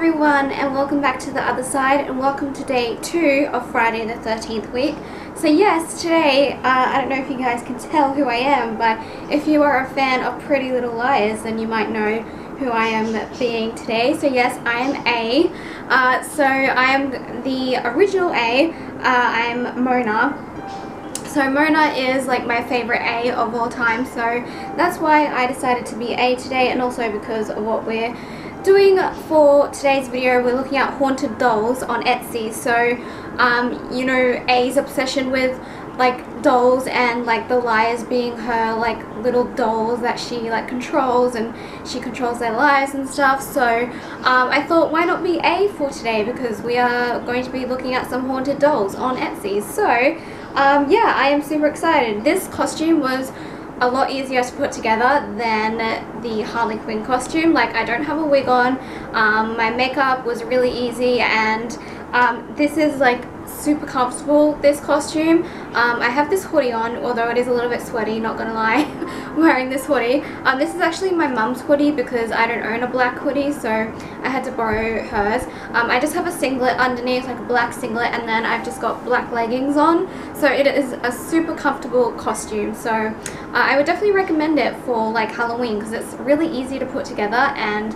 everyone, and welcome back to the other side, and welcome to day 2 of Friday the 13th week. So yes, today, I don't know if you guys can tell who I am, but if you are a fan of Pretty Little Liars, then you might know who I am being today. So yes, I am A. So I am the original A. I'm Mona. So Mona is like my favorite A of all time, so that's why I decided to be A today, and also because of what we're doing for today's video. We're looking at haunted dolls on Etsy. So you know, A's obsession with like dolls, and like the liars being her like little dolls that she like controls, and she controls their lives and stuff. So I thought, why not be A for today, because we are going to be looking at some haunted dolls on Etsy. So yeah, I am super excited. This costume was a lot easier to put together than the Harley Quinn costume. Like, I don't have a wig on, my makeup was really easy, and this is like super comfortable, this costume. I have this hoodie on, although it is a little bit sweaty, not gonna lie, wearing this hoodie. This is actually my mum's hoodie because I don't own a black hoodie, so I had to borrow hers. I just have a singlet underneath, like a black singlet, and then I've just got black leggings on. So it is a super comfortable costume. So I would definitely recommend it for like Halloween, because it's really easy to put together, and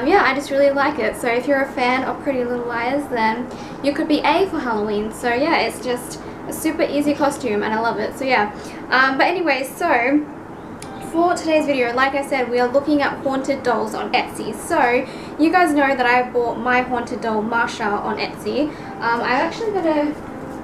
yeah, I just really like it. So if you're a fan of Pretty Little Liars, then you could be A for Halloween. So yeah, it's just a super easy costume and I love it. So yeah, but anyway, so for today's video, like I said, we are looking at haunted dolls on Etsy. So you guys know that I bought my haunted doll Marsha on Etsy. I'm actually gonna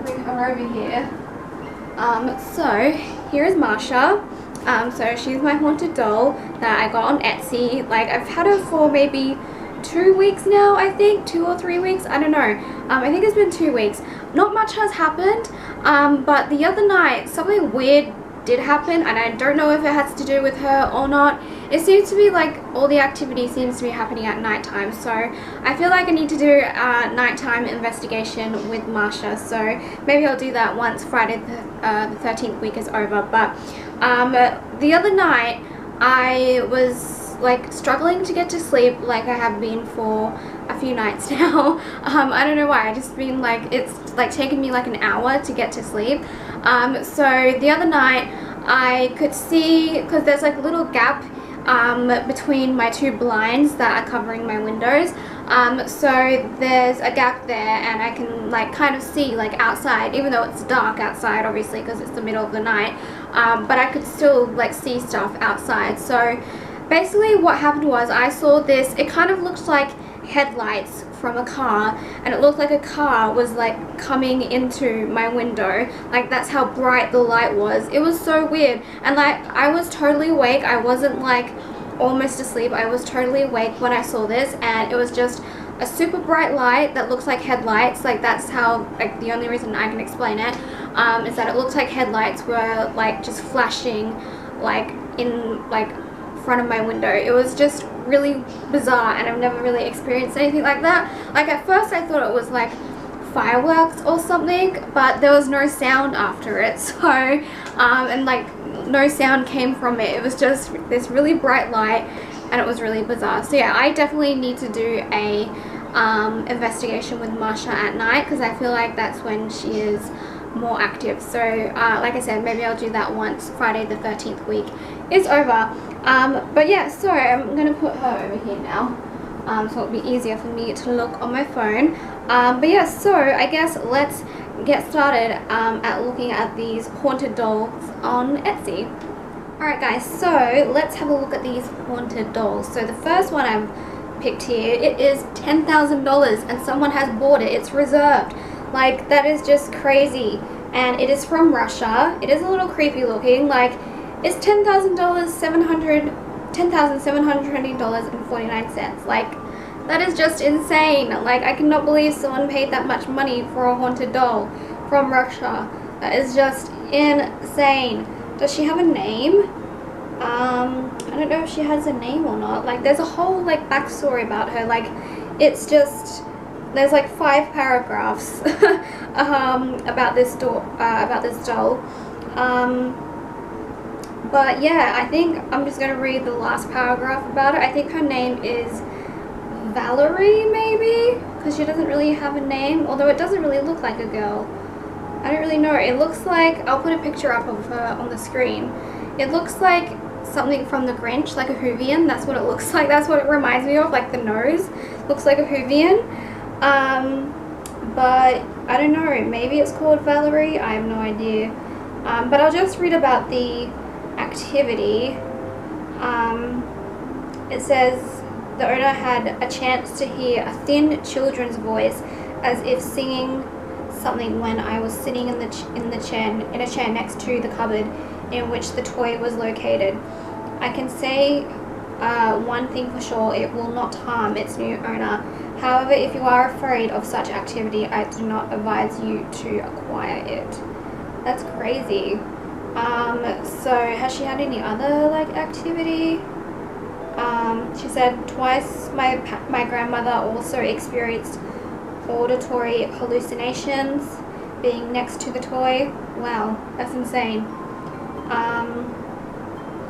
bring her over here. So here is Marsha. So she's my haunted doll that I got on Etsy. Like, I've had her for maybe 2 weeks now, I think, 2 or 3 weeks, I don't know. I think it's been 2 weeks. Not much has happened, but the other night something weird did happen, and I don't know if it has to do with her or not. It seems to be like all the activity seems to be happening at nighttime, so I feel like I need to do a nighttime investigation with Marsha. So maybe I'll do that once Friday the 13th week is over. But the other night I was like struggling to get to sleep, like I have been for a few nights now. I don't know why, I just been like, it's like taken me like an hour to get to sleep. So the other night I could see, because there's like a little gap between my 2 blinds that are covering my windows. So there's a gap there, and I can like kind of see like outside, even though it's dark outside obviously because it's the middle of the night, but I could still like see stuff outside. So basically what happened was, I saw this, it kind of looked like headlights from a car, and it looked like a car was like coming into my window. Like, that's how bright the light was. It was so weird, and like I was totally awake. I wasn't like almost asleep, I was totally awake when I saw this, and it was just a super bright light that looks like headlights. Like, that's how, like, the only reason I can explain it is that it looks like headlights were like just flashing like in like front of my window. It was just really bizarre, and I've never really experienced anything like that. Like, at first I thought it was like fireworks or something, but there was no sound after it. So and like no sound came from it. It was just this really bright light, and it was really bizarre. So yeah, I definitely need to do a investigation with Marsha at night, because I feel like that's when she is more active. So like I said, maybe I'll do that once Friday the 13th week is over. But yeah, so I'm gonna put her over here now, so it'll be easier for me to look on my phone. But yeah, so I guess let's get started at looking at these haunted dolls on Etsy. Alright guys, so let's have a look at these haunted dolls. So the first one I've picked here, it is $10,000, and someone has bought it. It's reserved. Like, that is just crazy, and it is from Russia. It is a little creepy looking. Like, it's $10,000, $10,720.49. Like, that is just insane. Like, I cannot believe someone paid that much money for a haunted doll from Russia. That is just insane. Does she have a name? I don't know if she has a name or not. Like, there's a whole like backstory about her. Like, it's just, there's like 5 paragraphs about this doll. But yeah, I think I'm just gonna read the last paragraph about it. I think her name is Valerie, maybe? Because she doesn't really have a name, although it doesn't really look like a girl. I don't really know. It looks like, I'll put a picture up of her on the screen. It looks like something from the Grinch, like a Hoovian. That's what it looks like. That's what it reminds me of, like the nose. Looks like a Hoovian. But I don't know. Maybe it's called Valerie. I have no idea. But I'll just read about the activity. It says the owner had a chance to hear a thin children's voice as if singing something when I was sitting in a chair next to the cupboard in which the toy was located. I can say one thing for sure: it will not harm its new owner. However, if you are afraid of such activity, I do not advise you to acquire it. That's crazy. So has she had any other like activity? She said twice my grandmother also experienced auditory hallucinations being next to the toy. Wow, that's insane.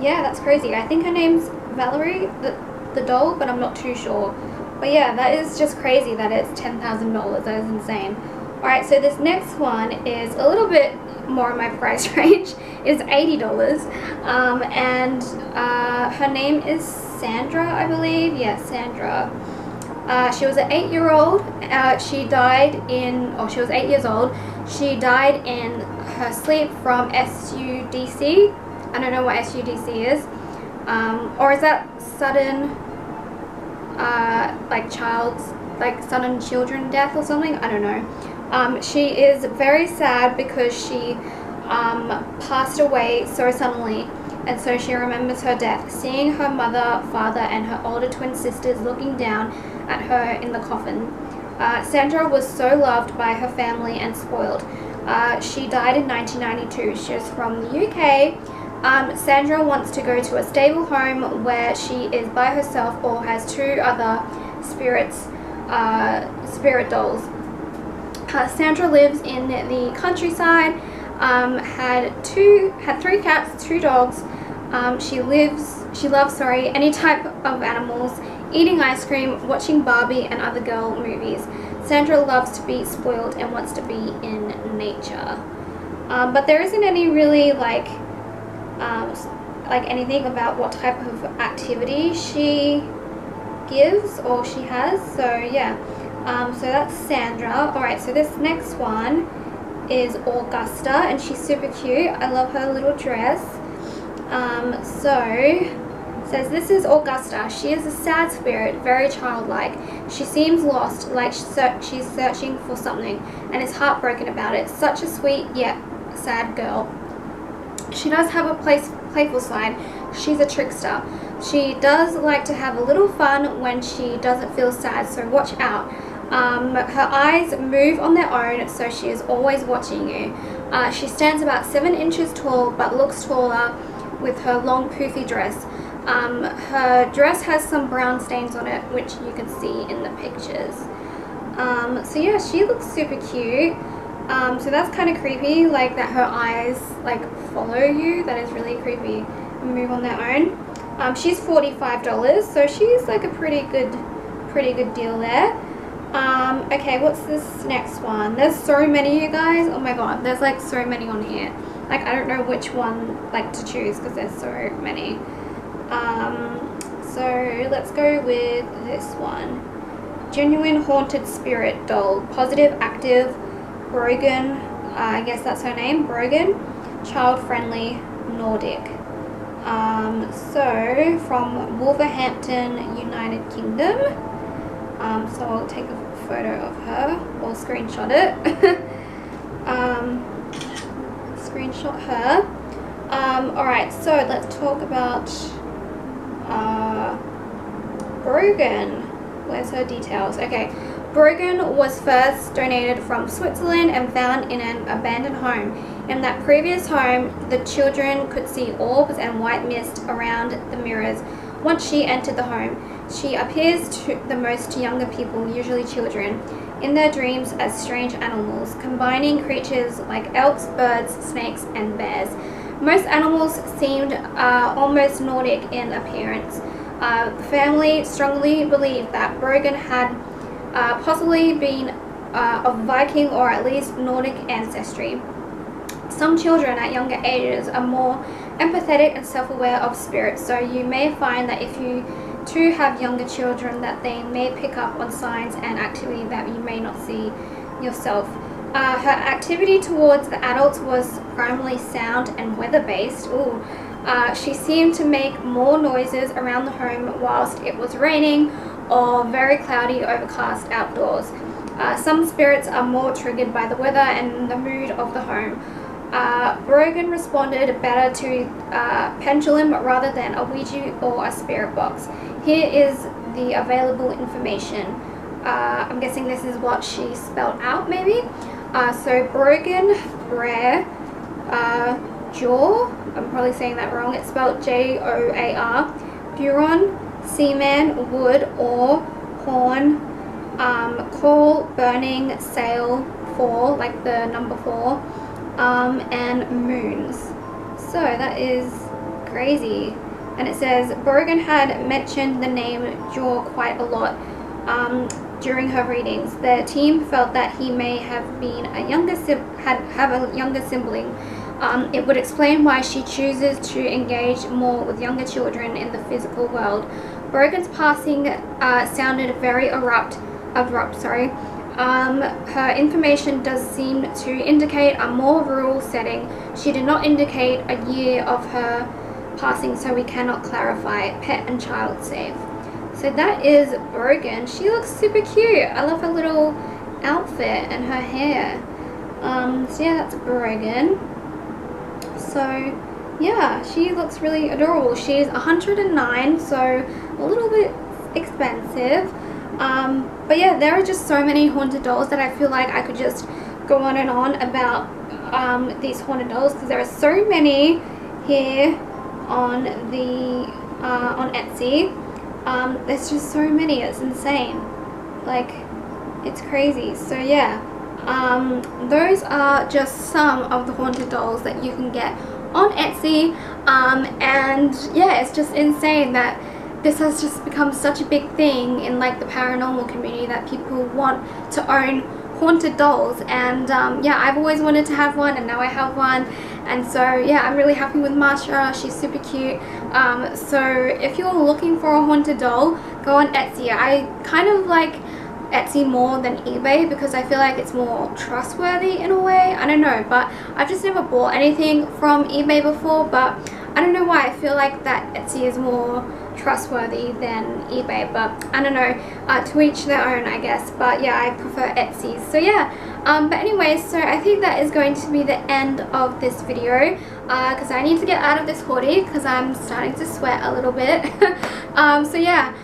Yeah, that's crazy. I think her name's Valerie, the doll, but I'm not too sure. But yeah, that is just crazy that it's $10,000. That is insane. Alright, so this next one is a little bit more in my price range. It's $80. And her name is Sandra, I believe. Yeah, Sandra. She was an 8-year-old. She was 8 years old. She died in her sleep from SUDC. I don't know what SUDC is. Or is that sudden, sudden children death or something? I don't know. She is very sad because she passed away so suddenly, and so she remembers her death, seeing her mother, father, and her older twin sisters looking down at her in the coffin. Sandra was so loved by her family and spoiled. She died in 1992. She is from the UK. Sandra wants to go to a stable home where she is by herself or has 2 other spirit dolls. Sandra lives in the countryside, had 3 cats, 2 dogs. She loves any type of animals, eating ice cream, watching Barbie and other girl movies. Sandra loves to be spoiled and wants to be in nature. But there isn't any really like anything about what type of activity she gives or she has. So yeah. So that's Sandra. Alright, so this next one is Augusta, and she's super cute. I love her little dress. So it says this is Augusta. She is a sad spirit, very childlike. She seems lost, like she's searching for something, and is heartbroken about it. Such a sweet yet sad girl. She does have a playful side. She's a trickster. She does like to have a little fun when she doesn't feel sad, so watch out. Her eyes move on their own, so she is always watching you. She stands about 7 inches tall, but looks taller with her long poofy dress. Her dress has some brown stains on it, which you can see in the pictures. So yeah, she looks super cute. So that's kind of creepy, like that her eyes like follow you. That is really creepy and move on their own. She's $45, so she's like a pretty good deal there. Okay, what's this next one? There's so many, you guys. Oh my god, there's like so many on here. Like I don't know which one like to choose because there's so many. So let's go with this one. Genuine haunted spirit doll. Positive, active, Brogan. I guess that's her name. Brogan. Child friendly, Nordic. So from Wolverhampton, United Kingdom. So I'll take a photo of her or screenshot it. Screenshot her. Alright, so let's talk about Brogan. Where's her details? Okay, Brogan was first donated from Switzerland and found in an abandoned home. In that previous home, the children could see orbs and white mist around the mirrors. Once she entered the home, she appears to the most younger people, usually children, in their dreams as strange animals, combining creatures like elks, birds, snakes, and bears. Most animals seemed almost Nordic in appearance. The family strongly believed that Brogan had possibly been of Viking or at least Nordic ancestry. Some children at younger ages are more empathetic and self-aware of spirits, so you may find that if you too have younger children that they may pick up on signs and activity that you may not see yourself. Her activity towards the adults was primarily sound and weather-based. She seemed to make more noises around the home whilst it was raining or very cloudy, overcast outdoors. Some spirits are more triggered by the weather and the mood of the home. Brogan responded better to pendulum rather than a Ouija or a spirit box. Here is the available information. I'm guessing this is what she spelled out, maybe. So Brogan, Brer, Jaw, I'm probably saying that wrong, it's spelled Joar, Buron, Seaman, Wood, or Horn, Call, Burning, Sail, Fall, like the number 4, and Moons. So that is crazy. And it says Brogan had mentioned the name Jaw quite a lot during her readings. The team felt that he may have been a younger sibling. It would explain why she chooses to engage more with younger children in the physical world. Brogan's passing sounded very abrupt. Her information does seem to indicate a more rural setting. She did not indicate a year of her passing, so we cannot clarify. Pet and child safe. So that is Brogan. She looks super cute. I love her little outfit and her hair. So yeah, that's Brogan. So yeah, she looks really adorable. She's 109, so a little bit expensive. But yeah, there are just so many haunted dolls that I feel like I could just go on and on about these haunted dolls, because there are so many here on the on Etsy. There's just so many, it's insane, like it's crazy. So yeah, those are just some of the haunted dolls that you can get on Etsy, and yeah, it's just insane that this has just become such a big thing in like the paranormal community, that people want to own haunted dolls. And yeah, I've always wanted to have one, and now I have one. And so yeah, I'm really happy with Marsha. She's super cute. So if you're looking for a haunted doll, go on Etsy. I kind of like Etsy more than eBay because I feel like it's more trustworthy in a way. I don't know, but I've just never bought anything from eBay before, but I don't know why. I feel like that Etsy is more trustworthy than eBay, but I don't know, to each their own, I guess. But yeah, I prefer Etsy. So yeah, but anyway, so I think that is going to be the end of this video, because I need to get out of this hoodie because I'm starting to sweat a little bit. So yeah,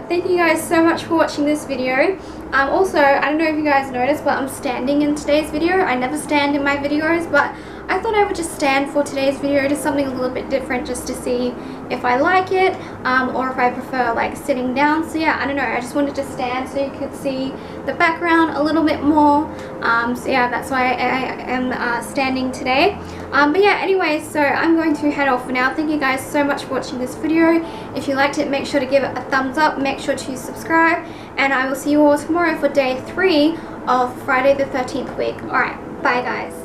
thank you guys so much for watching this video. Also, I don't know if you guys noticed, but I'm standing in today's video. I never stand in my videos, but I thought I would just stand for today's video, just something a little bit different, just to see if I like it, or if I prefer like sitting down. So yeah, I don't know, I just wanted to stand so you could see the background a little bit more. So yeah, that's why I am standing today. But yeah, anyway, so I'm going to head off for now. Thank you guys so much for watching this video. If you liked it, make sure to give it a thumbs up, make sure to subscribe, and I will see you all tomorrow for day 3 of Friday the 13th week. Alright, bye guys.